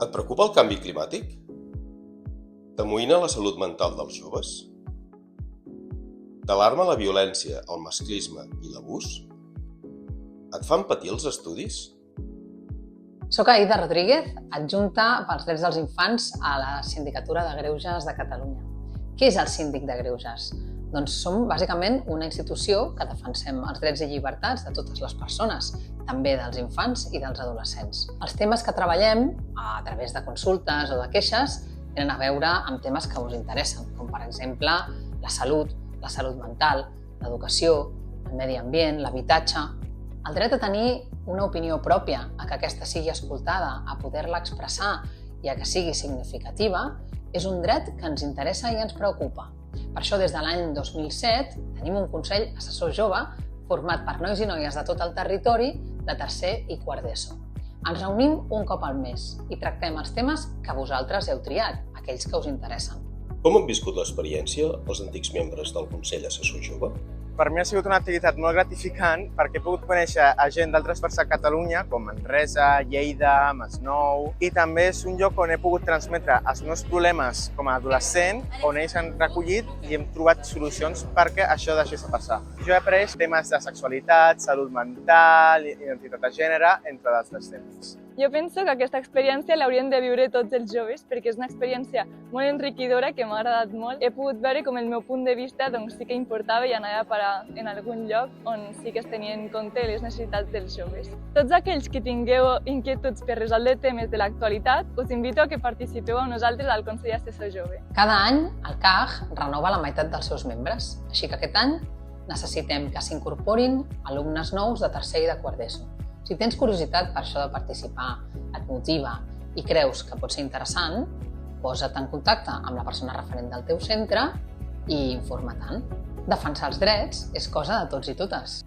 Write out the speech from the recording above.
Et preocupa el canvi climàtic? T'amoïna la salut mental dels joves? T'alarma la violència, el masclisme i l'abús? Et fan patir els estudis? Soc Aïda Rodríguez, adjunta pels drets dels infants a la Sindicatura de Greuges de Catalunya. Què és el Síndic de Greuges? Doncs som bàsicament una institució que defensem els drets i llibertats de totes les persones, també dels infants i dels adolescents. Els temes que treballem, a través de consultes o de queixes, tenen a veure amb temes que us interessen, com per exemple la salut mental, l'educació, el medi ambient, l'habitatge. El dret a tenir una opinió pròpia, a que aquesta sigui escoltada, a poder-la expressar i a que sigui significativa, és un dret que ens interessa i ens preocupa. Per això, des de l'any 2007, tenim un Consell Assessor Jove format per nois i noies de tot el territori de tercer i quart d'ESO. Ens reunim un cop al mes i tractem els temes que vosaltres heu triat, aquells que us interessen. Com han viscut l'experiència els antics membres del Consell Assessor Jove? Per mi ha sigut una activitat molt gratificant perquè he pogut conèixer a gent d'altres parts de Catalunya, com Manresa, Lleida, Masnou, i també és un lloc on he pogut transmetre els meus problemes com a adolescent, on ells han recollit i hem trobat solucions perquè això deixés de passar. Jo he après temes de sexualitat, salut mental, identitat de gènere, entre d'altres temes. Jo penso que aquesta experiència l'haurien de viure tots els joves perquè és una experiència molt enriquidora que m'ha agradat molt. He pogut veure com el meu punt de vista sí que importava i anava a parar en algun lloc on sí que es tenien en compte les necessitats dels joves. Tots aquells que tingueu inquietuds per resoldre temes de l'actualitat, us invito a que participeu amb nosaltres al Consell Assessor Jove. Cada any, el CAG renova la meitat dels seus membres, així que aquest any necessitem que s'incorporin alumnes nous de tercer i de quart d'ESO. Si tens curiositat per això de participar, et motiva i creus que pot ser interessant, posa't en contacte amb la persona referent del teu centre i informa-te'n. Defensar els drets és cosa de tots i totes.